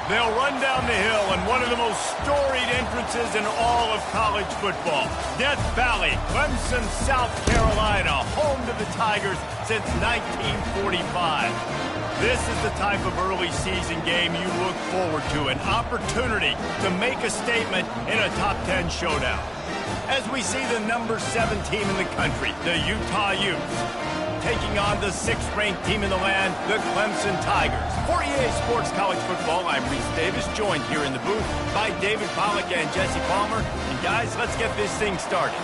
They'll run down the hill in one of the most storied entrances in all of college football. Death Valley, Clemson, South Carolina, home to the Tigers since 1945. This is the type of early season game you look forward to, an opportunity to make a statement in a top 10 showdown. As we see the number 7 team in the country, the Utah Utes, taking on the 6th-ranked team in the land, the Clemson Tigers. For EA Sports College Football, I'm Reese Davis, joined here in the booth by David Pollack and Jesse Palmer. And guys, let's get this thing started.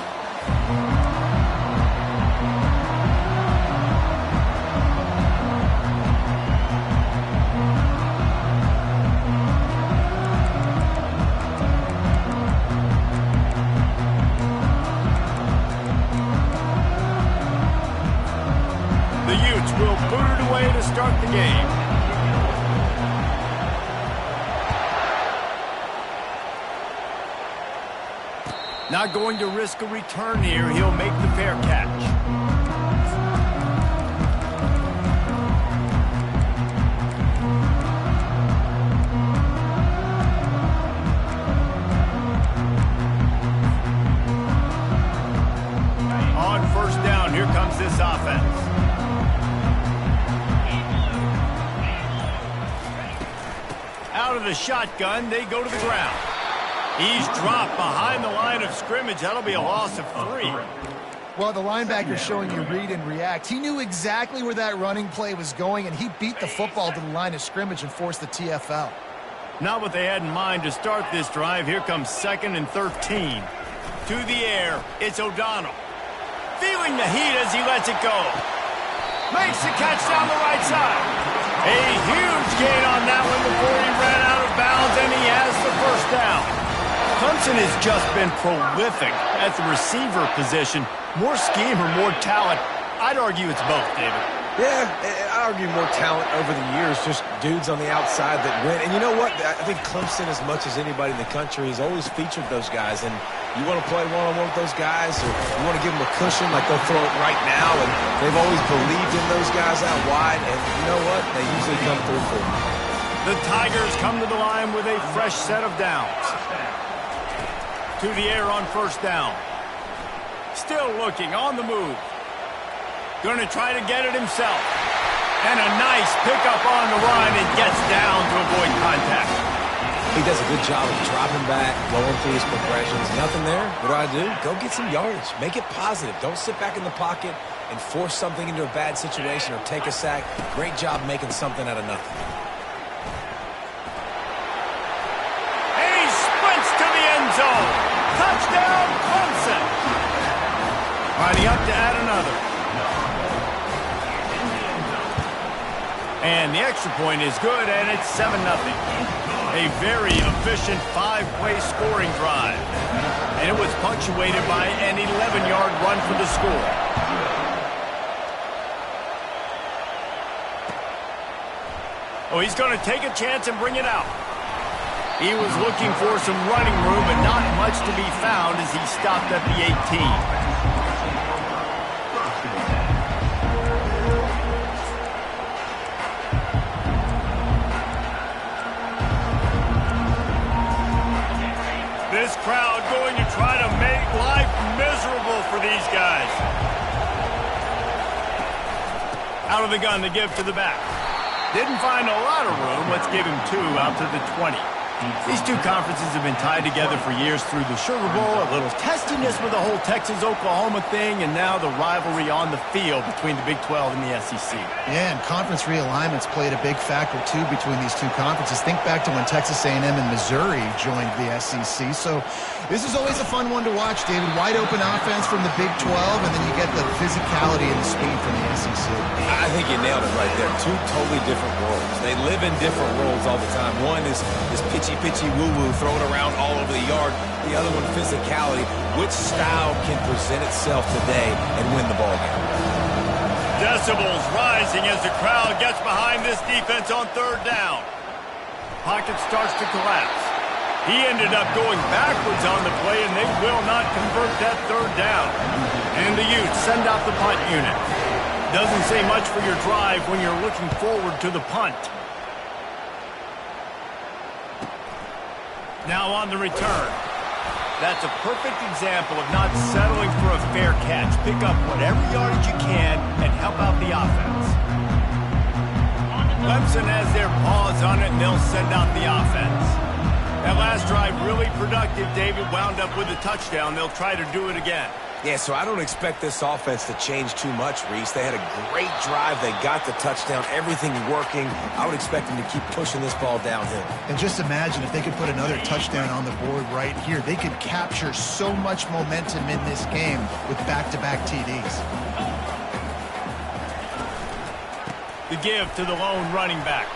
Start the game. Not going to risk a return here. He'll make the fair catch. On first down, here comes this offense. Out of the shotgun, they go to the ground. He's dropped behind the line of scrimmage. That'll be a loss of 3. Well, the linebacker's showing you read and react. He knew exactly where that running play was going, and he beat the football to the line of scrimmage and forced the TFL. Not what they had in mind to start this drive. Here comes 2nd and 13. To the air, it's O'Donnell. Feeling the heat as he lets it go. Makes the catch down the right side. A huge gain on that one before he ran out of bounds, and he has the first down. Clemson has just been prolific at the receiver position. More scheme or more talent? I'd argue it's both, David. Yeah, I argue more talent over the years, just dudes on the outside that win. And you know what? I think Clemson, as much as anybody in the country, has always featured those guys. And you want to play one-on-one with those guys, or you want to give them a cushion like they'll throw it right now. And they've always believed in those guys out wide. And you know what? They usually come through for them. The Tigers come to the line with a fresh set of downs. To the air on first down. Still looking, on the move. Going to try to get it himself. And a nice pickup on the run and gets down to avoid contact. He does a good job of dropping back, going through his progressions. Nothing there. What do? Go get some yardage. Make it positive. Don't sit back in the pocket and force something into a bad situation or take a sack. Great job making something out of nothing. And he sprints to the end zone. Touchdown, Clemson. Lining up to add another. And the extra point is good, and it's 7-0. A very efficient 5-play scoring drive. And it was punctuated by an 11-yard run for the score. Oh, he's going to take a chance and bring it out. He was looking for some running room, but not much to be found as he stopped at the 18. This crowd going to try to make life miserable for these guys. Out of the gun to give to the back. Didn't find a lot of room. Let's give him 2 out to the 20. These two conferences have been tied together for years through the Sugar Bowl, a little testiness with the whole Texas-Oklahoma thing, and now the rivalry on the field between the Big 12 and the SEC. Yeah, and conference realignments played a big factor, too, between these two conferences. Think back to when Texas A&M and Missouri joined the SEC. So this is always a fun one to watch, David. Wide open offense from the Big 12, and then you get the physicality and the speed from the SEC. I think you nailed it right there. 2 totally different worlds. They live in different worlds all the time. One is pitchy woo-woo, throw it around all over the yard. The other one, physicality. Which style can present itself today and win the ball game? Decibels rising as the crowd gets behind this defense on 3rd down. Pocket starts to collapse. He ended up going backwards on the play, and they will not convert that 3rd down. And the Utes send out the punt unit. Doesn't say much for your drive when you're looking forward to the punt. Now on the return. That's a perfect example of not settling for a fair catch. Pick up whatever yardage you can and help out the offense. Clemson has their paws on it, and they'll send out the offense. That last drive really productive. David wound up with a touchdown. They'll try to do it again. Yeah, so I don't expect this offense to change too much, Reese. They had a great drive. They got the touchdown. Everything working. I would expect them to keep pushing this ball downhill. And just imagine if they could put another touchdown on the board right here. They could capture so much momentum in this game with back-to-back TDs. The give to the lone running back.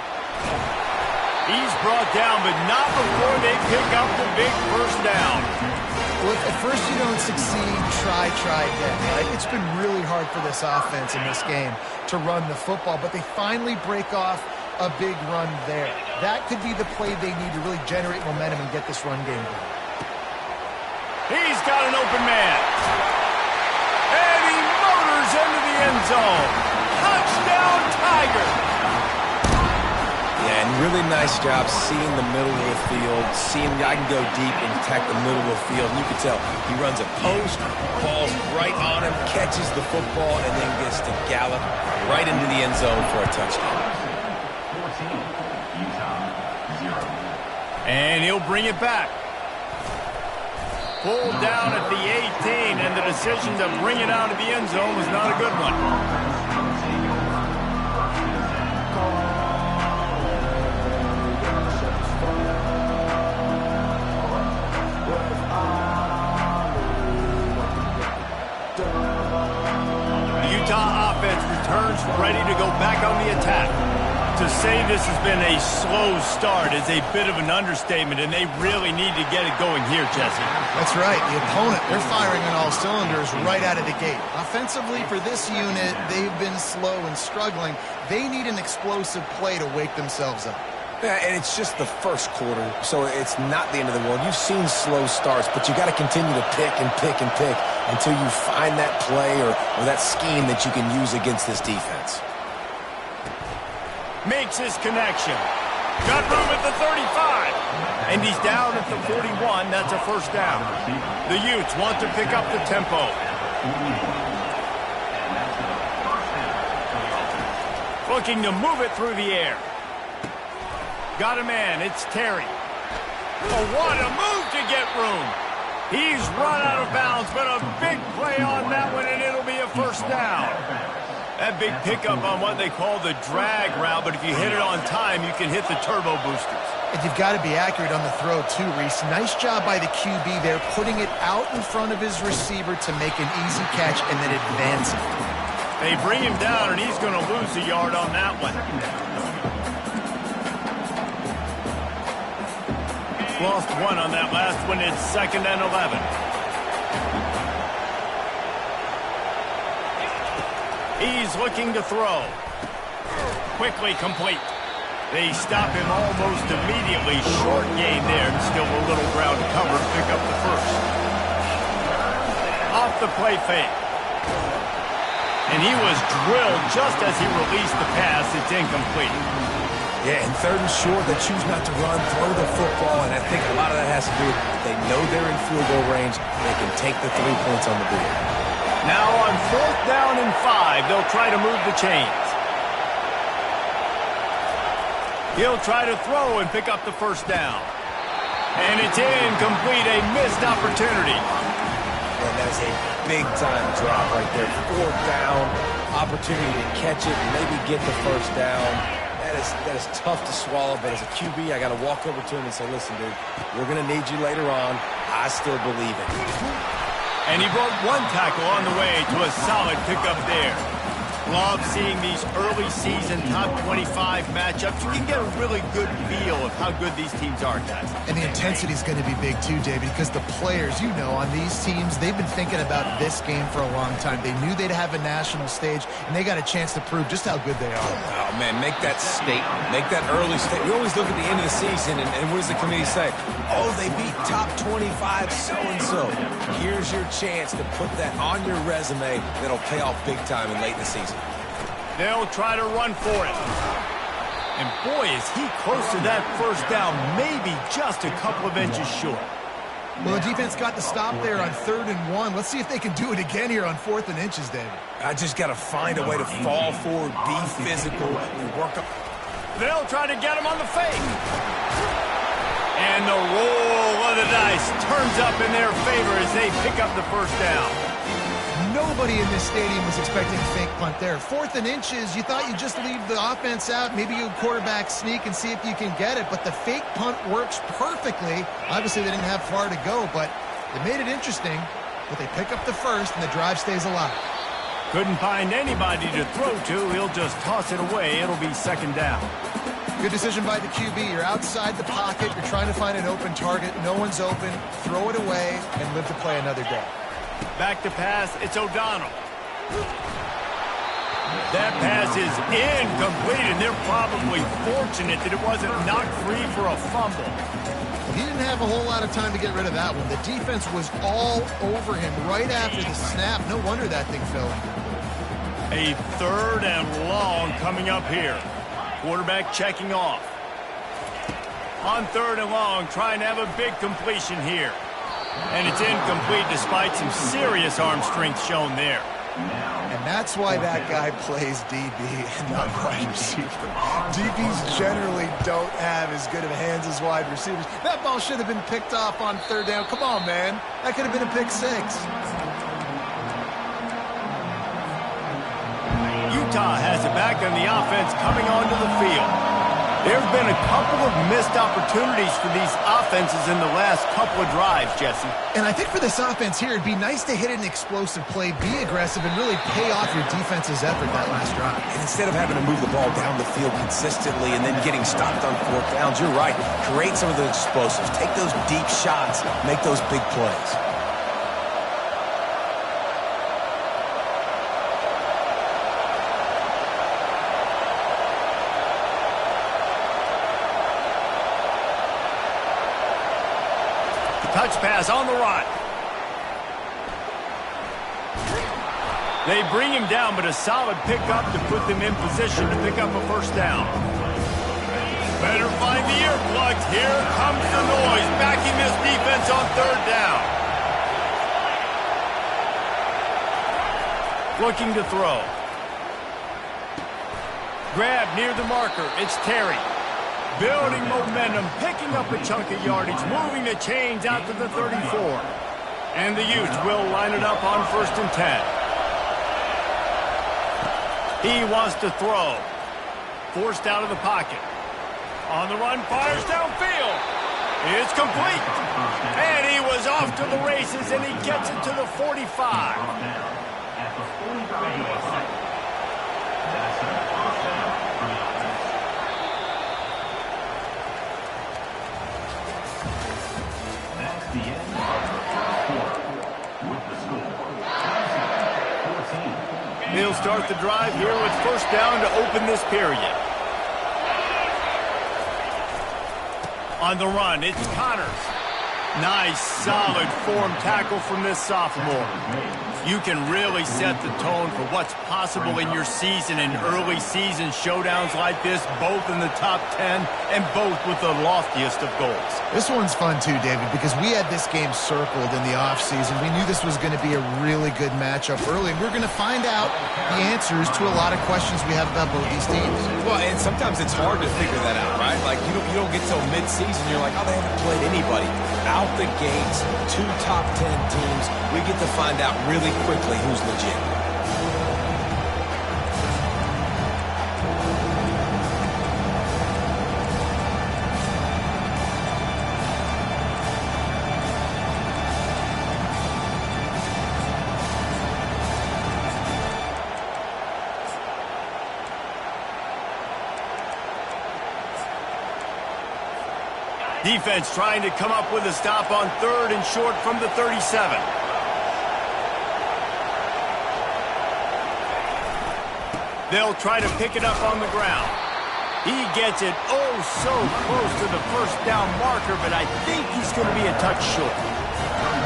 He's brought down, but not before they pick up the big first down. Look, at first you don't succeed, try again, right? It's been really hard for this offense in this game to run the football, but they finally break off a big run there. That could be the play they need to really generate momentum and get this run game going. He's got an open man. And he motors into the end zone. Touchdown, Tigers! Yeah, and really nice job seeing the middle of the field, seeing I can go deep and attack the middle of the field. And you can tell he runs a post, falls right on him, catches the football, and then gets to gallop right into the end zone for a touchdown. And he'll bring it back. Pulled down at the 18, and the decision to bring it out of the end zone was not a good one. Returns ready to go back on the attack. To say this has been a slow start is a bit of an understatement, and they really need to get it going here, Jesse. That's right. The opponent, they're firing on all cylinders right out of the gate. Offensively, for this unit, they've been slow and struggling. They need an explosive play to wake themselves up. Yeah, and it's just the first quarter, so it's not the end of the world. You've seen slow starts, but you got to continue to pick and pick and pick until you find that play or that scheme that you can use against this defense. Makes his connection. Got room at the 35. And he's down at the 41. That's a first down. The Utes want to pick up the tempo. Looking to move it through the air. Got a man. It's Terry. Oh, what a move to get room. He's run out of bounds, but a big play on that one, and it'll be a first down. That big pickup on what they call the drag route, but if you hit it on time, you can hit the turbo boosters. And you've got to be accurate on the throw, too, Reese. Nice job by the QB there, putting it out in front of his receiver to make an easy catch and then advance it. They bring him down, and he's going to lose a yard on that one. Lost one on that last one. It's 2nd and 11. He's looking to throw. Quickly complete. They stop him almost immediately. Short gain there, and still a little ground to cover to pick up the first. Off the play fake. And he was drilled just as he released the pass. It's incomplete. Yeah, and 3rd and short, they choose not to run, throw the football, and I think a lot of that has to do with they know they're in field goal range. They can take the 3 points on the board. Now on 4th down and 5, they'll try to move the chains. He'll try to throw and pick up the first down. And it's incomplete, a missed opportunity. And that's a big-time drop right there. 4th down, opportunity to catch it and maybe get the first down. That is tough to swallow, but as a QB, I got to walk over to him and say, listen, dude, we're going to need you later on. I still believe it. And he brought one tackle on the way to a solid pickup there. Love seeing these early season top 25 matchups. You can get a really good feel of how good these teams are, guys. And the intensity is going to be big too, David, because the players, you know, on these teams, they've been thinking about this game for a long time. They knew they'd have a national stage, and they got a chance to prove just how good they are. Oh, man, make that statement. Make that early statement. We always look at the end of the season, and what does the committee say? Oh, they beat top 25 so-and-so. Here's your chance to put that on your resume that'll pay off big time and late in the season. They'll try to run for it. And boy, is he close to that first down, maybe just a couple of inches short. Well, the defense got the stop there on 3rd and 1. Let's see if they can do it again here on 4th and inches, David. I just got to find a way to fall forward, be physical, and work up. They'll try to get him on the fake. And the roll of the dice turns up in their favor as they pick up the first down. Nobody in this stadium was expecting a fake punt there. 4th and inches, you thought you'd just leave the offense out. Maybe you quarterback sneak and see if you can get it. But the fake punt works perfectly. Obviously, they didn't have far to go, but they made it interesting. But they pick up the first, and the drive stays alive. Couldn't find anybody to throw to. He'll just toss it away. It'll be 2nd down. Good decision by the QB. You're outside the pocket. You're trying to find an open target. No one's open. Throw it away and live to play another day. Back to pass. It's O'Donnell. That pass is incomplete, and they're probably fortunate that it wasn't knocked free for a fumble. He didn't have a whole lot of time to get rid of that one. The defense was all over him right after the snap. No wonder that thing fell in. A 3rd and long coming up here. Quarterback checking off. On 3rd and long, trying to have a big completion here. And it's incomplete despite some serious arm strength shown there. And that's why that guy plays DB and not wide receiver. DBs generally don't have as good of hands as wide receivers. That ball should have been picked off on 3rd down. Come on, man. That could have been a pick 6. Utah has it back on the offense coming onto the field. There's been a couple of missed opportunities for these offenses in the last couple of drives, Jesse. And I think for this offense here, it'd be nice to hit an explosive play, be aggressive, and really pay off your defense's effort that last drive. And instead of having to move the ball down the field consistently and then getting stopped on 4th downs, you're right. Create some of those explosives. Take those deep shots. Make those big plays. Touch pass on the run. They bring him down, but a solid pickup to put them in position to pick up a first down. Better find the earplugs. Here comes the noise, backing this defense on 3rd down. Looking to throw. Grab near the marker. It's Terry. Building momentum, picking up a chunk of yardage, moving the chains out to the 34. And the Utes will line it up on 1st and 10. He wants to throw. Forced out of the pocket. On the run, fires downfield. It's complete. And he was off to the races, and he gets it to the 45. He'll start the drive here with 1st down to open this period. On the run, it's Connors. Nice, solid form tackle from this sophomore. You can really set the tone for what's possible in your season in early season showdowns like this, both in the top 10 and both with the loftiest of goals. This one's fun too, David, because we had this game circled in the offseason. We knew this was going to be a really good matchup early, and we're going to find out the answers to a lot of questions we have about both these teams. Well, and sometimes it's hard to figure that out, right? Like, you don't get till mid-season, you're like, oh, they haven't played anybody. Out the gates, 2 top 10 teams, we get to find out really quickly who's legit. Defense trying to come up with a stop on 3rd and short from the 37. They'll try to pick it up on the ground. He gets it oh so close to the 1st down marker, but I think he's going to be a touch short.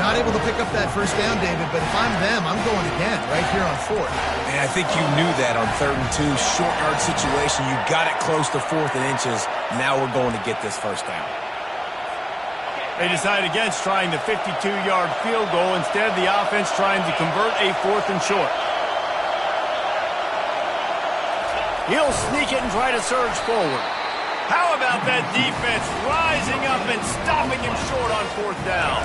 Not able to pick up that first down, David, but if I'm them, I'm going again right here on 4th. And I think you knew that on 3rd and 2, short yard situation. You got it close to 4th and inches. Now we're going to get this first down. They decide against trying the 52-yard field goal. Instead, the offense trying to convert a 4th and short. He'll sneak it and try to surge forward. How about that defense rising up and stopping him short on 4th down?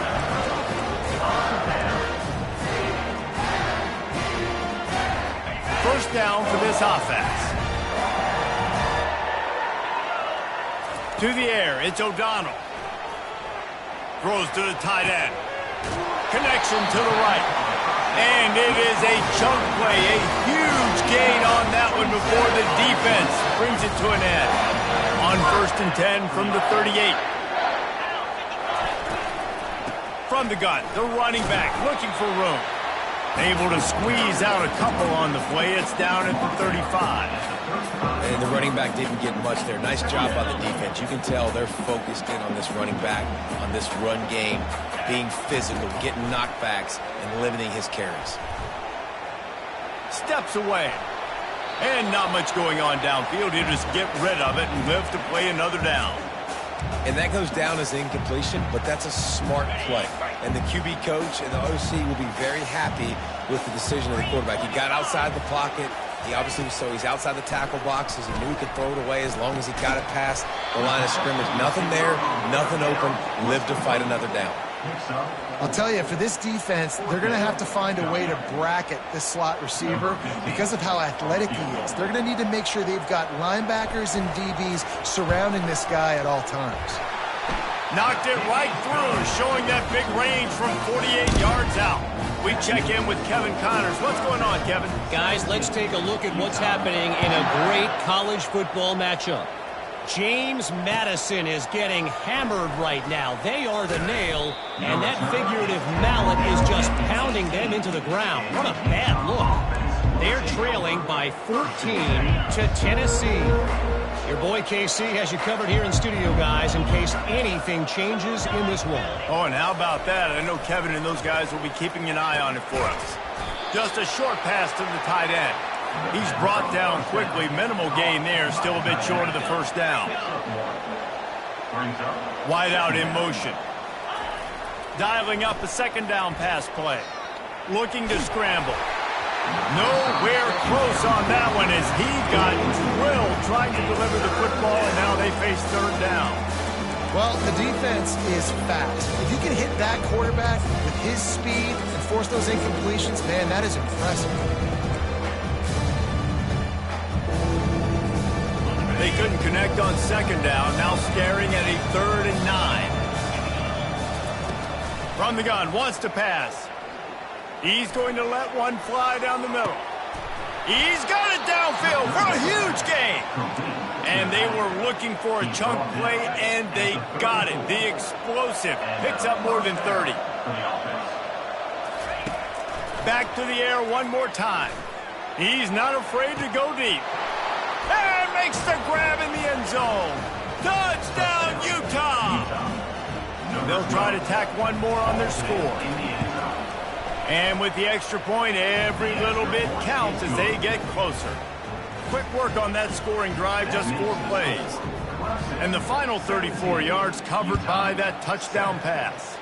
First down for this offense. To the air, it's O'Donnell. Throws to the tight end. Connection to the right. And it is a chunk play, a huge gain on that one before the defense brings it to an end. On 1st and 10 from the 38. From the gun, the running back looking for room. Able to squeeze out a couple on the play. It's down at the 35. And the running back didn't get much there. Nice job by the defense. You can tell they're focused in on this running back, on this run game, being physical, getting knockbacks, and limiting his carries. Steps away. And not much going on downfield. He'll just get rid of it and live to play another down. And that goes down as incompletion, but that's a smart play. And the QB coach and the OC will be very happy with the decision of the quarterback. He got outside the pocket. He obviously, so he's outside the tackle boxes. He knew he could throw it away as long as he got it past the line of scrimmage. Nothing there, nothing open. Live to fight another down. I'll tell you, for this defense, they're going to have to find a way to bracket this slot receiver because of how athletic he is. They're going to need to make sure they've got linebackers and DBs surrounding this guy at all times. Knocked it right through, showing that big range from 48 yards out. We check in with Kevin Connors. What's going on, Kevin? Guys, let's take a look at what's happening in a great college football matchup. James Madison is getting hammered right now. They are the nail, and that figurative mallet is just pounding them into the ground. What a bad look. They're trailing by 14 to Tennessee. Your boy KC has you covered here in studio, guys, in case anything changes in this one. Oh, and how about that? I know Kevin and those guys will be keeping an eye on it for us. Just a short pass to the tight end. He's brought down quickly. Minimal gain there. Still a bit short of the first down. Wide out in motion. Dialing up a second down pass play. Looking to scramble. Nowhere close on that one as he got drilled trying to deliver the football, and now they face third down. Well, the defense is fast. If you can hit that quarterback with his speed and force those incompletions, man, that is impressive. They couldn't connect on second down, now staring at a 3rd and 9. From the gun, wants to pass. He's going to let one fly down the middle. He's got it downfield for a huge gain. And they were looking for a chunk play, and they got it. The explosive picks up more than 30. Back to the air one more time. He's not afraid to go deep. And makes the grab in the end zone. Touchdown, Utah! They'll try to tack one more on their score. And with the extra point, every little bit counts as they get closer. Quick work on that scoring drive, just 4 plays. And the final 34 yards covered by that touchdown pass.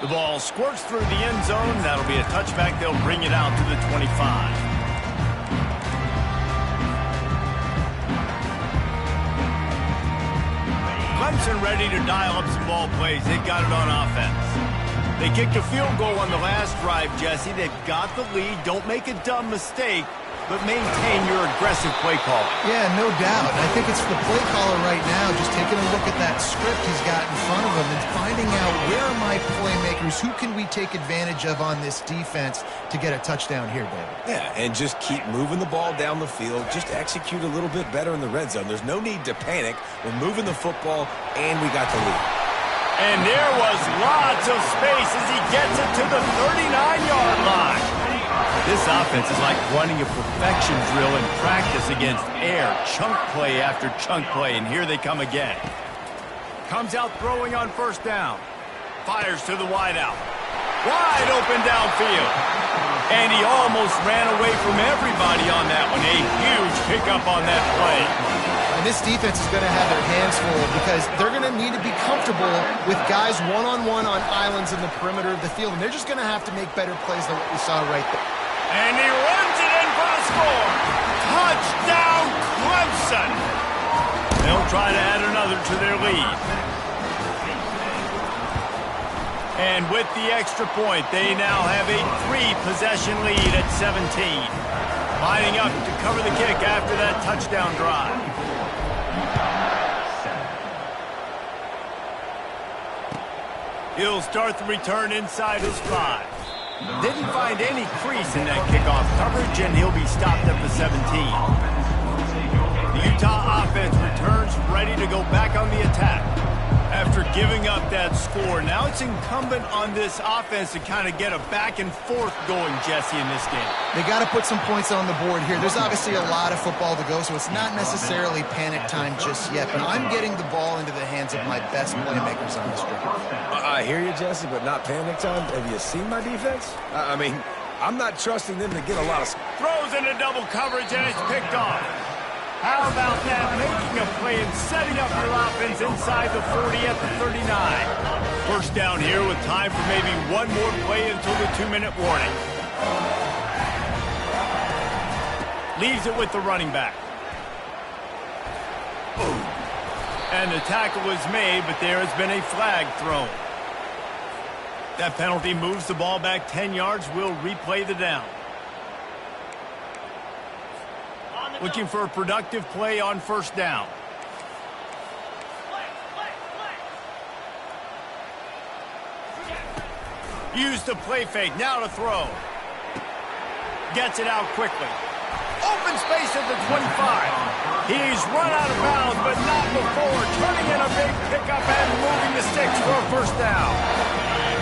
The ball squirts through the end zone. That'll be a touchback. They'll bring it out to the 25. Clemson ready to dial up some ball plays. They got it on offense. They kicked a field goal on the last drive, Jesse. They've got the lead. Don't make a dumb mistake, but maintain your aggressive play call. Yeah, no doubt. I think it's the play caller right now just taking a look at that script he's got in front of him and finding out where are my playmakers, who can we take advantage of on this defense to get a touchdown here, David. Yeah, and just keep moving the ball down the field. Just execute a little bit better in the red zone. There's no need to panic. We're moving the football, and we got the lead. And there was lots of space as he gets it to the 39-yard line. This offense is like running a perfection drill in practice against air. Chunk play after chunk play, and here they come again. Comes out throwing on first down. Fires to the wideout. Wide open downfield. And he almost ran away from everybody on that one. A huge pickup on that play. And this defense is going to have their hands full because they're going to need to be comfortable with guys one-on-one on islands in the perimeter of the field. And they're just going to have to make better plays than what we saw right there. And he runs it in for the score. Touchdown, Clemson. They'll try to add another to their lead. And with the extra point, they now have a 3-possession lead at 17. Lining up to cover the kick after that touchdown drive. He'll start the return inside his 5. Didn't find any crease in that kickoff coverage, and he'll be stopped at the 17. The Utah offense returns ready to go back on the attack. After giving up that score, now it's incumbent on this offense to kind of get a back and forth going, Jesse, in this game. They got to put some points on the board here. There's obviously a lot of football to go, so it's not necessarily panic time just yet, but I'm getting the ball into the hands of my best playmakers on this drive. I hear you, Jesse, but not panic time. Have you seen my defense? I mean, I'm not trusting them to get a lot of... Throws into double coverage, and it's picked off. How about that? Making a play and setting up your offense inside the 40 at the 39. First down here with time for maybe one more play until the 2-minute warning. Leaves it with the running back. And the tackle was made, but there has been a flag thrown. That penalty moves the ball back 10 yards. We'll replay the down. Looking for a productive play on first down. Use the play fake. Now to throw. Gets it out quickly. Open space at the 25. He's run out of bounds, but not before. Turning in a big pickup and moving the sticks for a first down.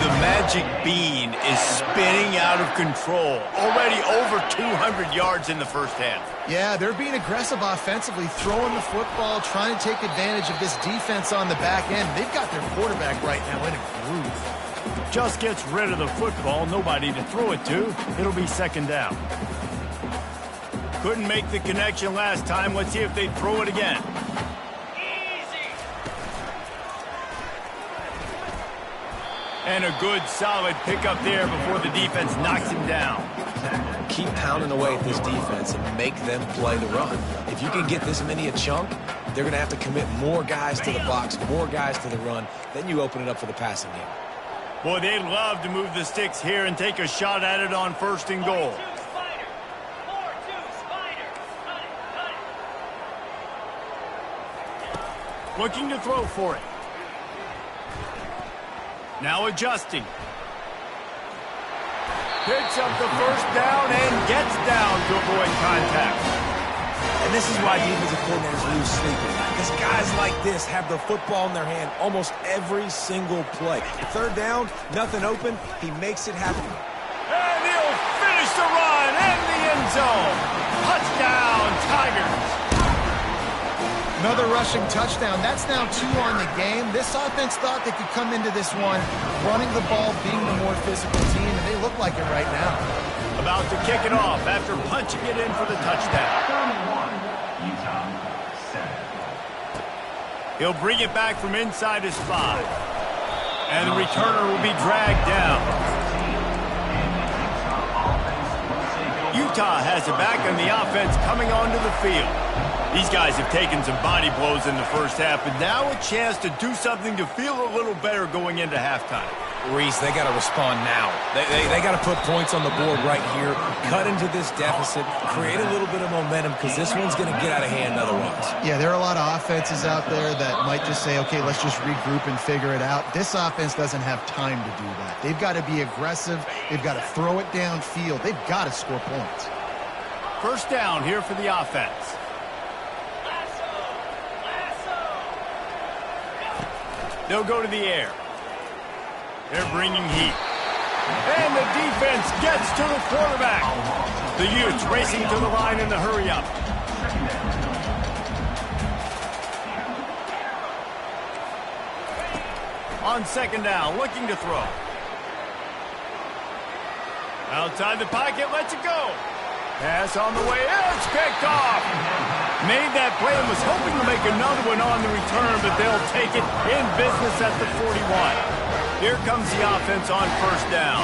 The magic bean is spinning out of control. Already over 200 yards in the first half. Yeah, they're being aggressive offensively, throwing the football, trying to take advantage of this defense on the back end. They've got their quarterback right now in a groove. Just gets rid of the football, nobody to throw it to. It'll be second down. Couldn't make the connection last time. Let's see if they throw it again. And a good, solid pickup there before the defense knocks him down. Keep pounding away at this defense and make them play the run. If you can get this many a chunk, they're going to have to commit more guys to the box, more guys to the run. Then you open it up for the passing game. Boy, they'd love to move the sticks here and take a shot at it on first and goal. Looking to throw for it. Now adjusting. Picks up the first down and gets down to avoid contact. And this is why defensive coordinators lose sleep at night, because guys like this have the football in their hand almost every single play. Third down, nothing open, he makes it happen. And he'll finish the run in the end zone. Touchdown, Tigers. Another rushing touchdown. That's now 2 on the game. This offense thought they could come into this one running the ball, being the more physical team, and they look like it right now. About to kick it off after punching it in for the touchdown. He'll bring it back from inside his 5. And the returner will be dragged down. Utah has it back on the offense coming onto the field. These guys have taken some body blows in the first half, but now a chance to do something to feel a little better going into halftime. Reese, they got to respond now. They got to put points on the board right here, cut into this deficit, create a little bit of momentum, because this one's going to get out of hand otherwise. Yeah, there are a lot of offenses out there that might just say, okay, let's just regroup and figure it out. This offense doesn't have time to do that. They've got to be aggressive. They've got to throw it downfield. They've got to score points. First down here for the offense. They'll go to the air. They're bringing heat. And the defense gets to the quarterback. The Utes racing to the line in the hurry-up. On second down, looking to throw. Outside the pocket, lets it go. Pass on the way, it's picked off. Made that play and was hoping to make another one on the return, but they'll take it in business at the 41. Here comes the offense on first down.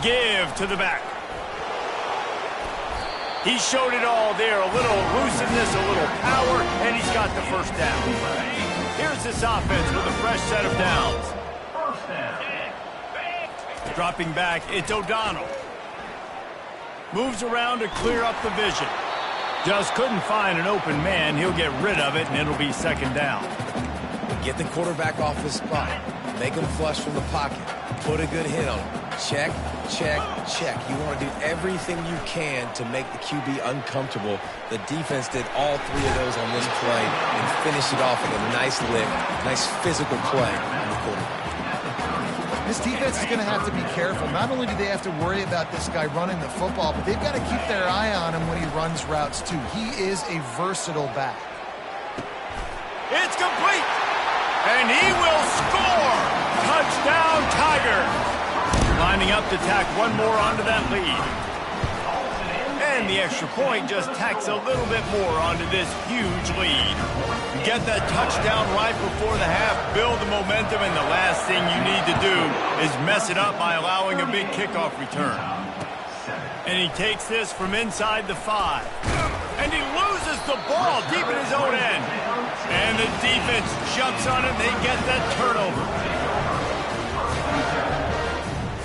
Give to the back. He showed it all there, a little elusiveness, a little power, and he's got the first down. Here's this offense with a fresh set of downs. Dropping back, it's O'Donnell. Moves around to clear up the vision. Just couldn't find an open man. He'll get rid of it, and it'll be second down. Get the quarterback off his spot. Make him flush from the pocket. Put a good hit on him. Check, check, check. You want to do everything you can to make the QB uncomfortable. The defense did all three of those on this play and finished it off with a nice lift, nice physical play on the quarterback. This defense is going to have to be careful. Not only do they have to worry about this guy running the football, but they've got to keep their eye on him when he runs routes, too. He is a versatile back. It's complete, and he will score. Touchdown, Tigers. Lining up to tack one more onto that lead. And the extra point just tacks a little bit more onto this huge lead. Get that touchdown right before the half, build the momentum, and the last thing you need to do is mess it up by allowing a big kickoff return. And he takes this from inside the 5. And he loses the ball deep in his own end. And the defense jumps on it, and they get that turnover.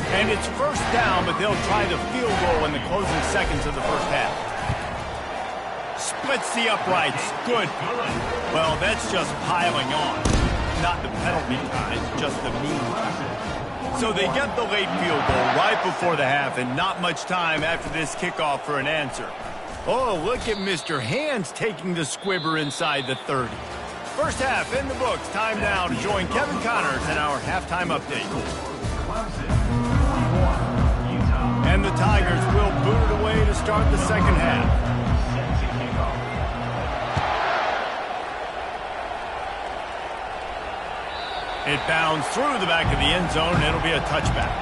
And it's first down, but they'll try the field goal in the closing seconds of the first half. Splits the uprights. Good. Well, that's just piling on. Not the penalty kind, just the mean kind. So they get the late field goal right before the half, and not much time after this kickoff for an answer. Oh, look at Mr. Hands taking the squibber inside the 30. First half in the books. Time now to join Kevin Connors in our halftime update. And the Tigers will boot it away to start the second half. It bounds through the back of the end zone, and it'll be a touchback.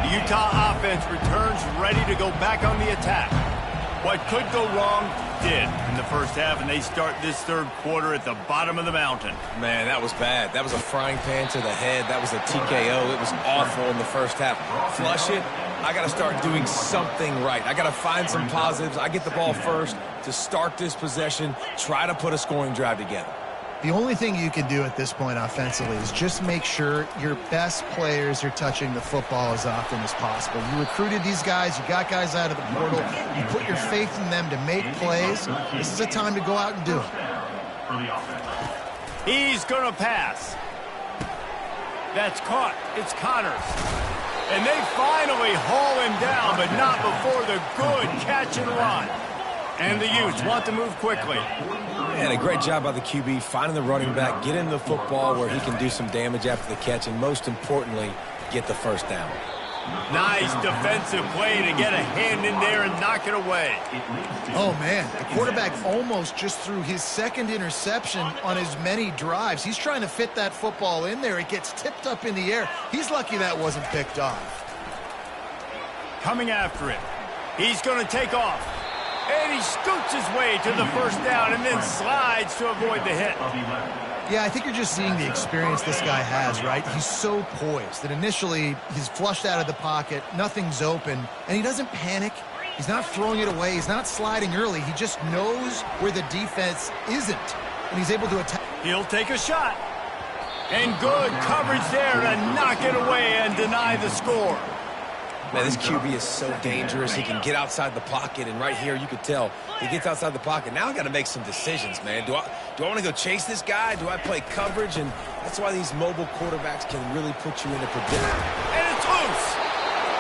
The Utah offense returns ready to go back on the attack. What could go wrong did in the first half, and they start this third quarter at the bottom of the mountain. Man, that was bad. That was a frying pan to the head. That was a TKO. It was awful in the first half. Flush it. I got to start doing something right. I got to find some positives. I get the ball first to start this possession, try to put a scoring drive together. The only thing you can do at this point offensively is just make sure your best players are touching the football as often as possible. You recruited these guys. You got guys out of the portal. You put your faith in them to make plays. This is a time to go out and do it. He's going to pass. That's caught. It's Connors. And they finally haul him down, but not before the good catch and run. And the Utes want to move quickly. And a great job by the QB, finding the running back, get him the football where he can do some damage after the catch, and most importantly, get the first down. Nice defensive play to get a hand in there and knock it away. Oh, man, the quarterback almost just threw his second interception on as many drives. He's trying to fit that football in there. It gets tipped up in the air. He's lucky that wasn't picked off. Coming after it. He's going to take off. And he scoots his way to the first down and then slides to avoid the hit. Yeah, I think you're just seeing the experience this guy has, right? He's so poised that initially he's flushed out of the pocket, nothing's open, and he doesn't panic. He's not throwing it away. He's not sliding early. He just knows where the defense isn't, and he's able to attack. He'll take a shot. And good coverage there to knock it away and deny the score. Man, this QB is so dangerous. He can get outside the pocket, and right here you could tell he gets outside the pocket. Now I got to make some decisions, man. Do I want to go chase this guy? Do I play coverage? And that's why these mobile quarterbacks can really put you in a predicament. And it's loose.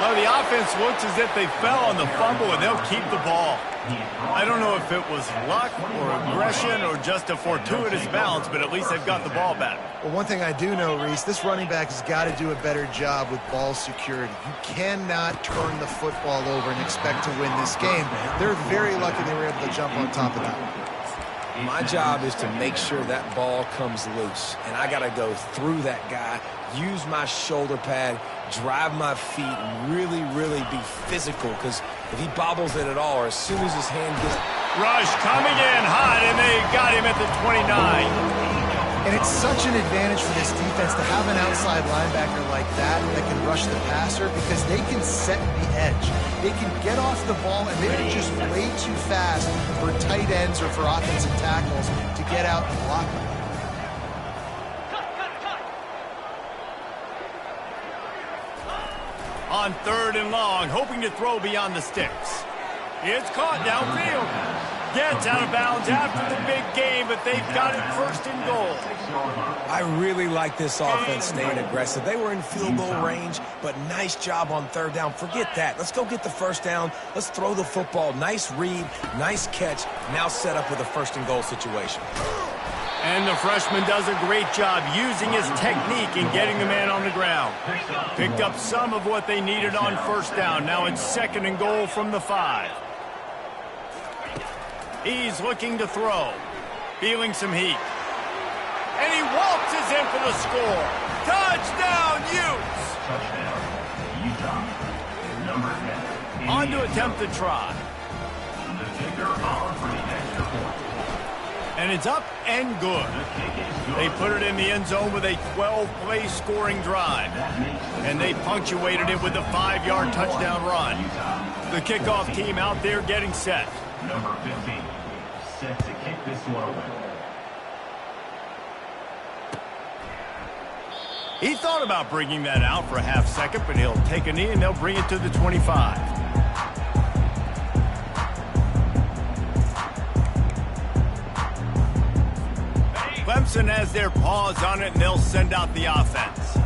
Well, the offense looks as if they fell on the fumble, and they'll keep the ball. I don't know if it was luck or aggression or just a fortuitous balance, but at least they've got the ball back. Well, one thing I do know, Reese, this running back has got to do a better job with ball security. You cannot turn the football over and expect to win this game. They're very lucky they were able to jump on top of that one. My job is to make sure that ball comes loose, and I got to go through that guy, use my shoulder pad, drive my feet, and really, really be physical, because if he bobbles it at all, or as soon as his hand gets... Rush coming in hot, and they got him at the 29. And it's such an advantage for this defense to have an outside linebacker like that can rush the passer, because they can set the edge. They can get off the ball, and they're just way too fast for tight ends or for offensive tackles to get out and block them. On 3rd and long, hoping to throw beyond the sticks. It's caught downfield. Gets out of bounds after the big game, but they've got it 1st and goal. I really like this offense staying aggressive. They were in field goal range, but nice job on 3rd down. Forget that. Let's go get the 1st down. Let's throw the football. Nice read, nice catch. Now set up with a 1st and goal situation. And the freshman does a great job using his technique and getting the man on the ground. Picked up some of what they needed on 1st down. Now it's 2nd and goal from the 5. He's looking to throw. Feeling some heat. And he waltzes in for the score. Touchdown, Utes! On to attempt the try. And it's up and good. They put it in the end zone with a 12-play scoring drive. And they punctuated it with a 5-yard touchdown run. The kickoff team out there getting set. Number 15, set to kick this one away. He thought about bringing that out for a half second, but he'll take a knee and they'll bring it to the 25. Clemson has their paws on it, and they'll send out the offense.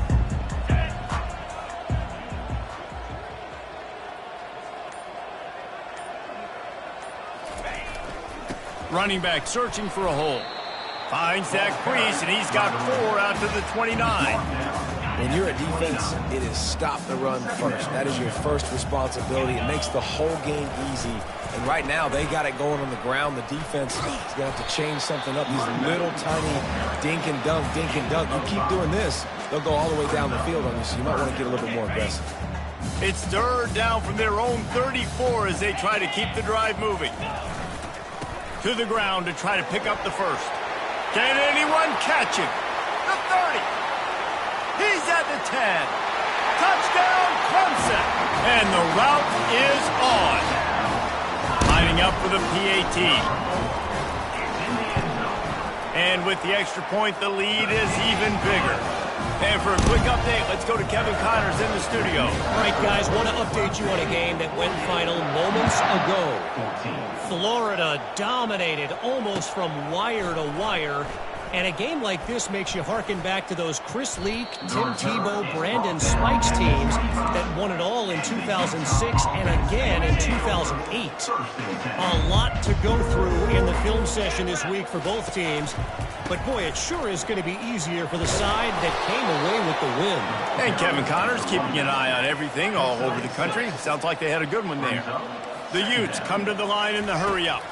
Running back searching for a hole. Finds Zach Priest, and he's got 4 out to the 29. When you're a defense, it is stop the run first. That is your first responsibility. It makes the whole game easy. And right now, they got it going on the ground. The defense is going to have to change something up. These little tiny dink and dunk, dink and dunk. You keep doing this, they'll go all the way down the field on you, so you might want to get a little bit more aggressive. It's 3rd down from their own 34 as they try to keep the drive moving. To the ground to try to pick up the 1st. Can anyone catch him? The 30. He's at the 10. Touchdown, Clemson. And the route is on. Lining up for the PAT. And with the extra point, the lead is even bigger. And for a quick update, let's go to Kevin Connors in the studio. All right, guys, want to update you on a game that went final moments ago. Florida dominated almost from wire to wire. And a game like this makes you harken back to those Chris Leak, Tim Tebow, Brandon Spikes teams that won it all in 2006 and again in 2008. A lot to go through in the film session this week for both teams. But, boy, it sure is going to be easier for the side that came away with the win. And Kevin Connors keeping an eye on everything all over the country. Sounds like they had a good one there. The Utes come to the line in the hurry-up.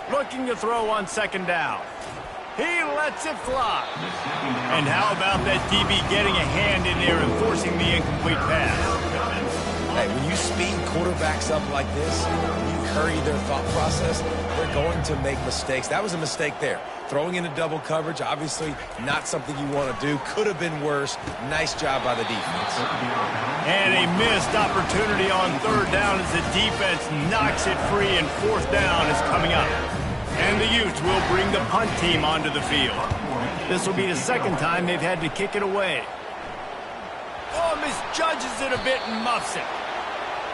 Looking to throw on 2nd down. He lets it fly. And how about that DB getting a hand in there and forcing the incomplete pass? Hey, when you speed quarterbacks up like this, you hurry their thought process, they're going to make mistakes. That was a mistake there. Throwing into double coverage, obviously not something you want to do. Could have been worse. Nice job by the defense. And a missed opportunity on 3rd down as the defense knocks it free, and 4th down is coming up. And the Utes will bring the punt team onto the field. This will be the 2nd time they've had to kick it away. Oh, misjudges it a bit and muffs it.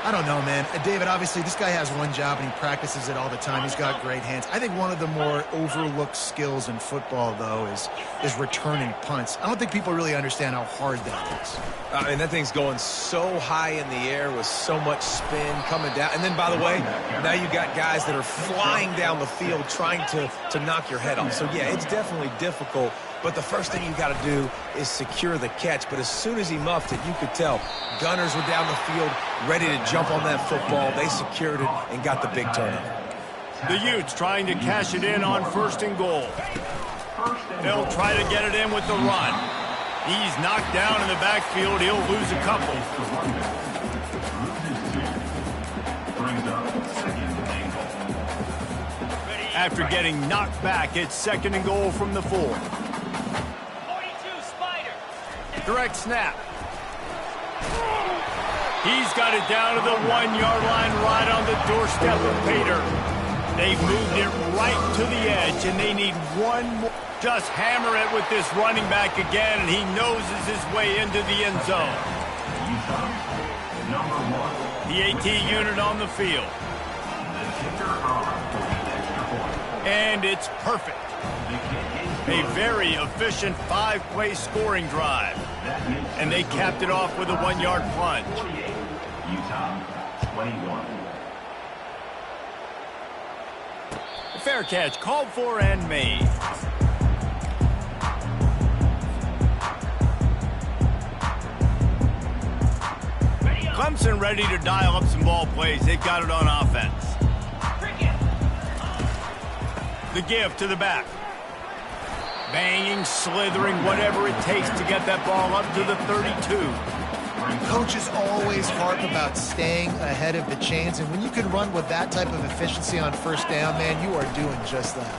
I don't know, man. David, obviously, this guy has one job, and he practices it all the time. He's got great hands. I think one of the more overlooked skills in football, though, is returning punts. I don't think people really understand how hard that is. I mean, that thing's going so high in the air with so much spin coming down. And then, by the way, now you've got guys that are flying down the field trying to knock your head off. So, yeah, it's definitely difficult. But the first thing you got to do is secure the catch. But as soon as he muffed it, you could tell gunners were down the field ready to jump on that football. They secured it and got the big turnover. The Utes trying to cash it in on 1st and goal. They'll try to get it in with the run. He's knocked down in the backfield. He'll lose a couple. After getting knocked back, it's 2nd and goal from the 4. Direct snap. He's got it down to the 1-yard line right on the doorstep of Pater. They've moved it right to the edge, and they need one more. Just hammer it with this running back again, and he noses his way into the end zone. The AT unit on the field. And it's perfect. A very efficient 5-play scoring drive. And they capped it off with a 1-yard plunge. Utah, 21. Fair catch called for and made. Clemson ready to dial up some ball plays. They've got it on offense. The give to the back. Banging, slithering, whatever it takes to get that ball up to the 32. Coaches always harp about staying ahead of the chains, and when you can run with that type of efficiency on 1st down, man, you are doing just that.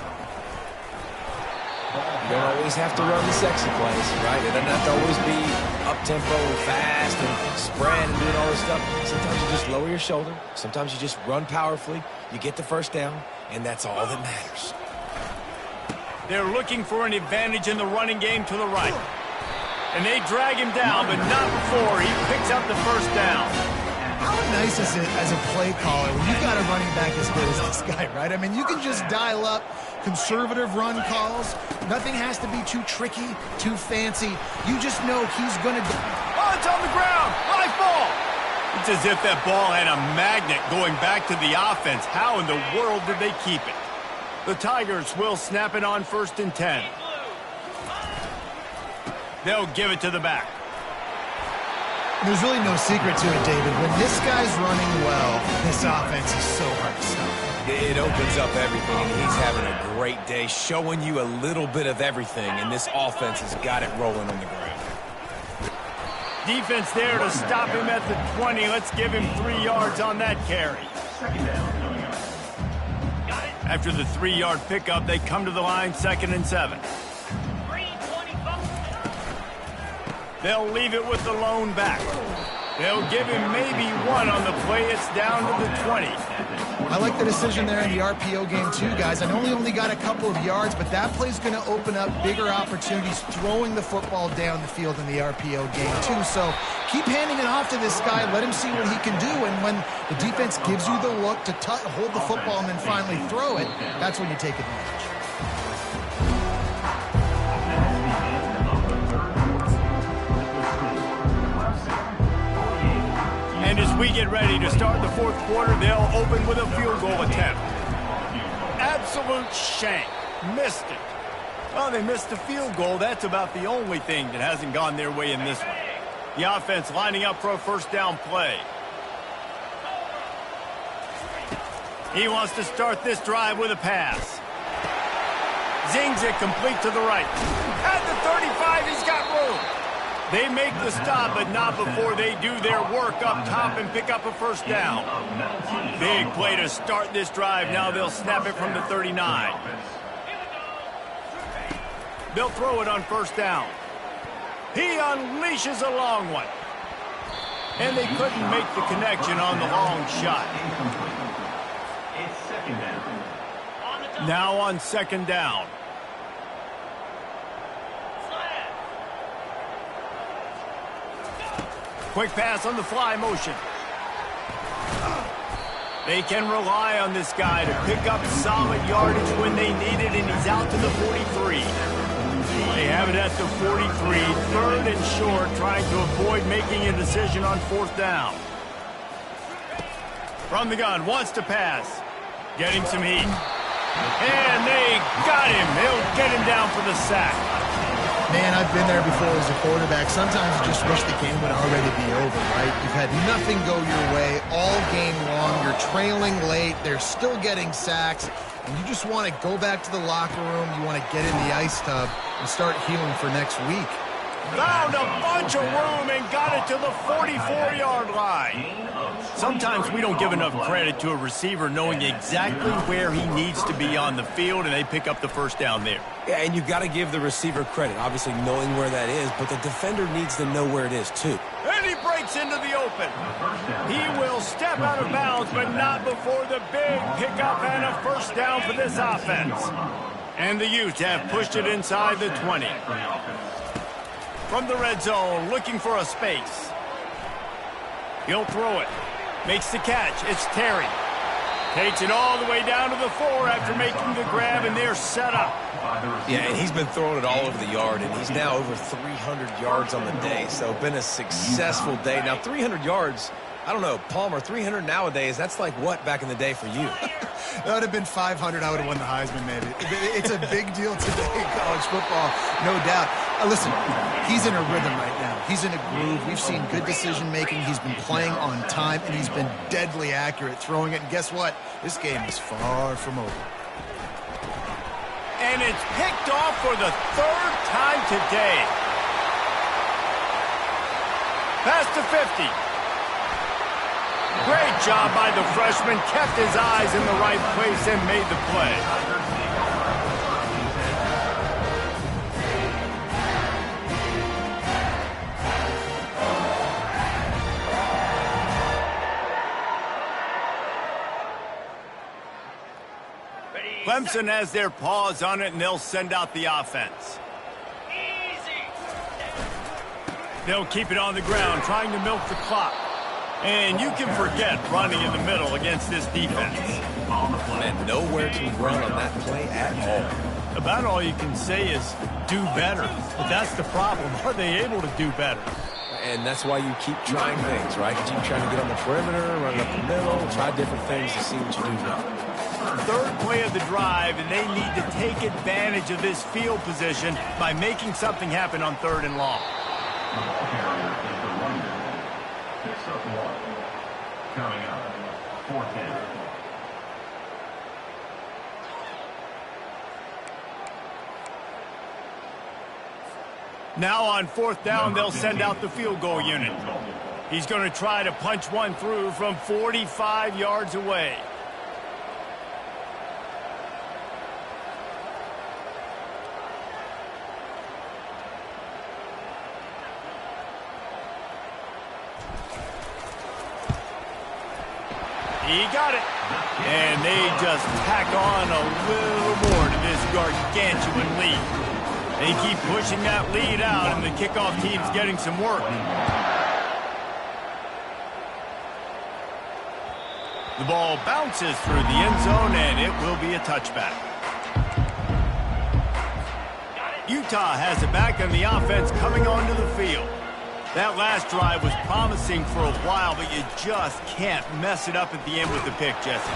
You don't always have to run the sexy plays, right? It doesn't have to always be up-tempo and fast and spread and doing all this stuff. Sometimes you just lower your shoulder. Sometimes you just run powerfully. You get the 1st down, and that's all that matters. They're looking for an advantage in the running game to the right. And they drag him down, but not before he picks up the 1st down. How nice is it as a play caller when you've got a running back as good as this guy, right? I mean, you can just dial up conservative run calls. Nothing has to be too tricky, too fancy. You just know he's going to go. Oh, it's on the ground. Live ball. It's as if that ball had a magnet going back to the offense. How in the world did they keep it? The Tigers will snap it on 1st and 10. They'll give it to the back. There's really no secret to it, David. When this guy's running well, this offense is so hard to stop. It opens up everything, and he's having a great day, showing you a little bit of everything, and this offense has got it rolling on the ground. Defense there to stop him at the 20. Let's give him 3 yards on that carry. After the 3-yard pickup, they come to the line, 2nd and 7. They'll leave it with the lone back. They'll give him maybe 1 on the play. It's down to the 20. I like the decision there in the RPO game too, guys. I know he only got a couple of yards, but that play's going to open up bigger opportunities throwing the football down the field in the RPO game too. So keep handing it off to this guy. Let him see what he can do. And when the defense gives you the look to hold the football and then finally throw it, that's when you take advantage. And as we get ready to start the 4th quarter, they'll open with a field goal attempt. Absolute shank. Missed it. Well, they missed the field goal. That's about the only thing that hasn't gone their way in this one. The offense lining up for a 1st down play. He wants to start this drive with a pass. Zings it complete to the right. At the 35, he's got room. They make the stop, but not before they do their work up top and pick up a 1st down. Big play to start this drive. Now they'll snap it from the 39. They'll throw it on 1st down. He unleashes a long one. And they couldn't make the connection on the long shot. It's 2nd down. Now on 2nd down. Quick pass on the fly motion. They can rely on this guy to pick up solid yardage when they need it, and he's out to the 43. They have it at the 43, third and short, trying to avoid making a decision on fourth down. From the gun, wants to pass. Getting some heat. And they got him. He'll get him down for the sack. Man, I've been there before as a quarterback. Sometimes you just wish the game would already be over, right? You've had nothing go your way all game long. You're trailing late. They're still getting sacks. And you just want to go back to the locker room. You want to get in the ice tub and start healing for next week. Found a bunch of room and got it to the 44-yard line. Sometimes we don't give enough credit to a receiver knowing exactly where he needs to be on the field, and they pick up the first down there. Yeah, and you've got to give the receiver credit, obviously knowing where that is, but the defender needs to know where it is too. And he breaks into the open. He will step out of bounds, but not before the big pickup and a first down for this offense. And the Utes have pushed it inside the 20. From the red zone, looking for a space. He'll throw it. Makes the catch. It's Terry. Takes it all the way down to the 4 after making the grab, and they're set up. Yeah, and he's been throwing it all over the yard, and he's now over 300 yards on the day, so been a successful day. Now, 300 yards, I don't know, Palmer, 300 nowadays, that's like what back in the day for you? That would have been 500. I would have won the Heisman, maybe. It's a big deal today in college football, no doubt. Listen, he's in a rhythm right now. He's in a groove. We've seen good decision-making. He's been playing on time, and he's been deadly accurate throwing it. And guess what? This game is far from over. And it's picked off for the third time today. Past the 50. Great job by the freshman. Kept his eyes in the right place and made the play. Clemson has their paws on it, and they'll send out the offense. They'll keep it on the ground, trying to milk the clock. And you can forget running in the middle against this defense. And nowhere to run on that play at all. About all you can say is do better. But that's the problem. Are they able to do better? And that's why you keep trying things, right? You keep trying to get on the perimeter, run up the middle, try different things to see what you do well. Third play of the drive, and they need to take advantage of this field position by making something happen on third and long. Coming up, 4th down. Now on fourth down, they'll send out the field goal unit. He's going to try to punch one through from 45 yards away. He got it. And they just tack on a little more to this gargantuan lead. They keep pushing that lead out, and the kickoff team's getting some work. The ball bounces through the end zone, and it will be a touchback. Utah has it back on the offense coming onto the field. That last drive was promising for a while, but you just can't mess it up at the end with the pick, Jesse.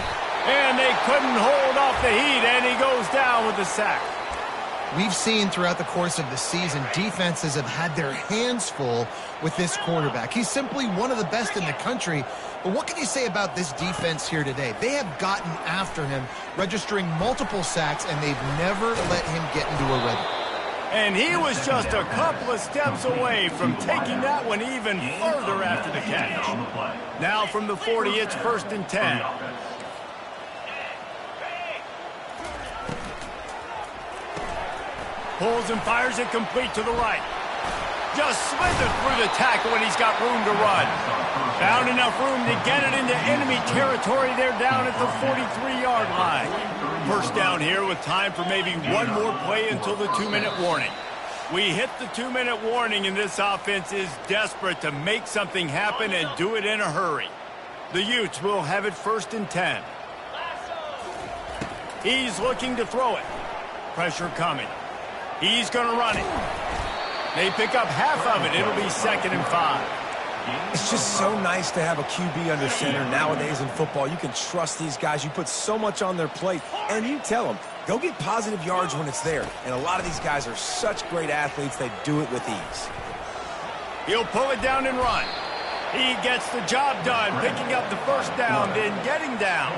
And they couldn't hold off the heat, and he goes down with the sack. We've seen throughout the course of the season, defenses have had their hands full with this quarterback. He's simply one of the best in the country. But what can you say about this defense here today? They have gotten after him, registering multiple sacks, and they've never let him get into a rhythm. And he was just a couple of steps away from taking that one even further after the catch. Now from the 40, it's 1st and 10. Pulls and fires it complete to the right. Just slithered through the tackle, and he's got room to run. Found enough room to get it into enemy territory. They're down at the 43-yard line. First down here with time for maybe one more play until the 2-minute warning. We hit the 2-minute warning, and this offense is desperate to make something happen and do it in a hurry. The Utes will have it 1st and 10. He's looking to throw it. Pressure coming. He's going to run it. They pick up half of it. It'll be 2nd and 5. It's just so nice to have a QB under center nowadays in football. You can trust these guys. You put so much on their plate, and you tell them, go get positive yards when it's there. And a lot of these guys are such great athletes, they do it with ease. He'll pull it down and run. He gets the job done, picking up the 1st down, then getting down.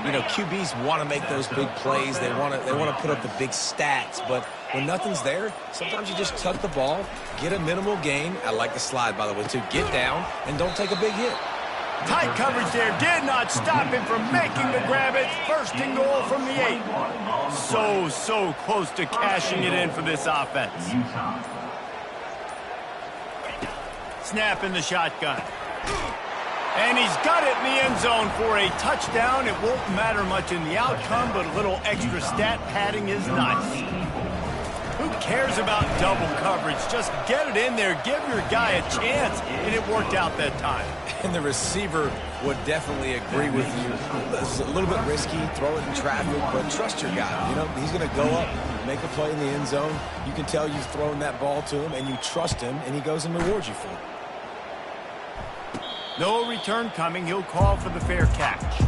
You know, QBs want to make those big plays. They want to put up the big stats. But when nothing's there, sometimes you just tuck the ball, get a minimal gain. I like the slide, by the way, too. Get down and don't take a big hit. Tight coverage there did not stop him from making the grab. It's 1st and goal from the 8. So close to cashing it in for this offense. Snap in the shotgun. And he's got it in the end zone for a touchdown. It won't matter much in the outcome, but a little extra stat padding is nice. Who cares about double coverage? Just get it in there. Give your guy a chance. And it worked out that time. And the receiver would definitely agree with you. It's a little bit risky, throw it in traffic, but trust your guy. You know, he's going to go up, make a play in the end zone. You can tell you've thrown that ball to him, and you trust him, and he goes and rewards you for it. No return coming. He'll call for the fair catch.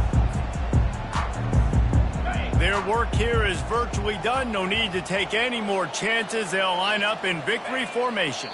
Their work here is virtually done. No need to take any more chances. They'll line up in victory formation.